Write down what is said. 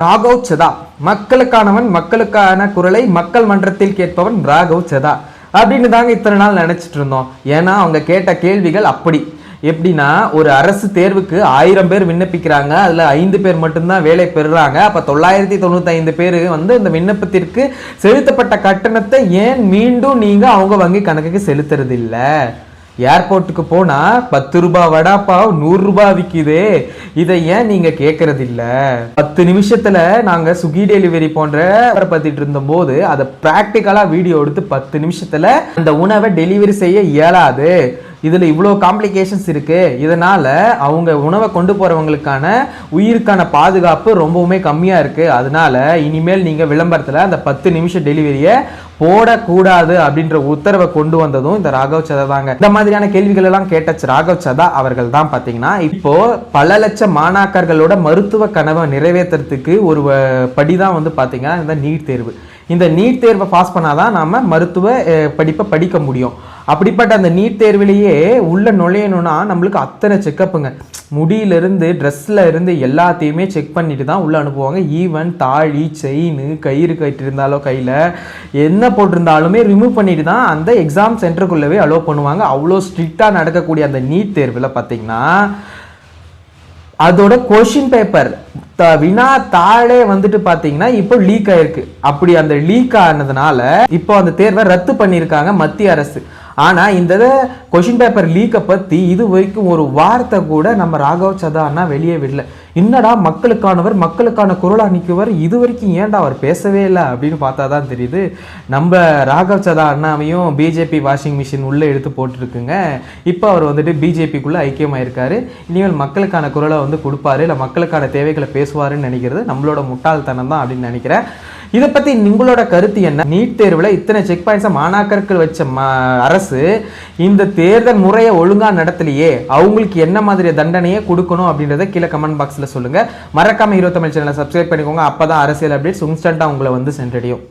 ராகவ் சதா மக்களுக்கானவன், மக்களுக்கான குரலை மக்கள் மன்றத்தில் கேட்பவன் ராகவ் சதா அப்படின்னு தாங்க இத்தனை நாள் நினைச்சிட்டு இருந்தோம். ஏன்னா அவங்க கேட்ட கேள்விகள் அப்படி எப்படின்னா, ஒரு அரசு தேர்வுக்கு 1000 பேர் விண்ணப்பிக்கிறாங்க, அதுல 5 பேர் மட்டும்தான் வேலை பெறுறாங்க. அப்ப 995 பேர் இந்த விண்ணப்பத்திற்கு செலுத்தப்பட்ட கட்டணத்தை ஏன் மீண்டும் நீங்க அவங்க வங்கி கணக்குக்கு செலுத்துறது இல்ல? ஏர்போர்ட்டுக்கு போனா 10 ரூபாய் வடாப்பாவ் 100 ரூபாய் விக்குதே, இதை ஏன் நீங்க கேட்கறது இல்ல? 10 நிமிஷத்துல நாங்க ஸ்விக்கி டெலிவரி போன்ற பத்திட்டு இருந்த போது அதை பிராக்டிக்கலா வீடியோ எடுத்து 10 நிமிஷத்துல அந்த உணவை டெலிவரி செய்ய இயலாது, இதுல இவ்வளோ காம்ப்ளிகேஷன்ஸ் இருக்கு, இதனால அவங்க உணவை கொண்டு போறவங்களுக்கான உயிருக்கான பாதுகாப்பு ரொம்பவுமே கம்மியா இருக்கு, அதனால இனிமேல் நீங்க விளம்பரத்துல அந்த 10 நிமிஷம் டெலிவரியை போடக்கூடாது அப்படின்ற உத்தரவை கொண்டு வந்ததும் இந்த ராகவ் சதா தாங்க. இந்த மாதிரியான கேள்விகள் எல்லாம் கேட்ட ராகவ் சதா அவர்கள் தான் பாத்தீங்கன்னா இப்போ பல லட்சம் மாணாக்கர்களோட மருத்துவ கனவை நிறைவேற்றுறதுக்கு ஒரு படிதான் பாத்தீங்கன்னா இந்த நீட் தேர்வு. இந்த நீட் தேர்வை பாஸ் பண்ணாதான் நாம மருத்துவ படிப்பை படிக்க முடியும். அப்படிப்பட்ட அந்த நீட் தேர்விலேயே உள்ள நுழையணும்னா நம்மளுக்கு அத்தனை செக்கப்புங்க, முடியிலிருந்து ட்ரெஸ்ல இருந்து எல்லாத்தையுமே செக் பண்ணிட்டு தான் உள்ள அனுப்புவாங்க. ஈவன் தாழி, செயின், கயிறு கட்டிருந்தாலோ கையில என்ன போட்டிருந்தாலுமே ரிமூவ் பண்ணிட்டு தான் அந்த எக்ஸாம் சென்டருக்குள்ளவே அலோவ் பண்ணுவாங்க. அவ்வளோ ஸ்ட்ரிக்டா நடக்கக்கூடிய அந்த நீட் தேர்வில் பார்த்தீங்கன்னா அதோட கொஷின் பேப்பர் வினா தாளே பாத்தீங்கன்னா இப்போ லீக் ஆயிருக்கு. அப்படி அந்த லீக் ஆனதுனால இப்போ அந்த தேர்வை ரத்து பண்ணியிருக்காங்க மத்திய அரசு. ஆனா இந்த கொஷின் பேப்பர் லீக்கை பத்தி இது வரைக்கும் ஒரு வார்த்தை கூட நம்ம ராகவ் சதா அண்ணா வெளியே விடல. என்னடா மக்களுக்கானவர், மக்களுக்கான குரலா நிற்குவர், இது வரைக்கும் ஏன்டா அவர் பேசவே இல்லை அப்படின்னு பார்த்தா தான் தெரியுது. நம்ம ராகவ் சதா அண்ணாவையும் பிஜேபி வாஷிங் மிஷின் உள்ளே எடுத்து போட்டுருக்குங்க. இப்போ அவர் பிஜேபிக்குள்ளே ஐக்கியமாயிருக்காரு. இனிமேல் மக்களுக்கான குரலை கொடுப்பாரு, இல்லை மக்களுக்கான தேவைகளை பேசுவாருன்னு நினைக்கிறது நம்மளோட முட்டாள்தனம் தான் அப்படின்னு நினைக்கிறேன். இதை பத்தி உங்களோட கருத்து என்ன? நீட் தேர்வில் இத்தனை செக் பாயிண்ட்ஸை மாணாக்கர்கள் வச்ச அரசு இந்த தேர்தல் முறையை ஒழுங்கா நடத்தலையே, அவங்களுக்கு என்ன மாதிரி தண்டனையை கொடுக்கணும் அப்படின்றத கீழே கமெண்ட் பாக்ஸ்ல சொல்லுங்க. மறக்காம ஹீரோ தமிழ் சேனலை சப்ஸ்கிரைப் பண்ணிக்கோங்க, அப்பதான் அரசியல் அப்டேட்ஸ் இன்ஸ்டன்டா உங்களை சென்றடையும்.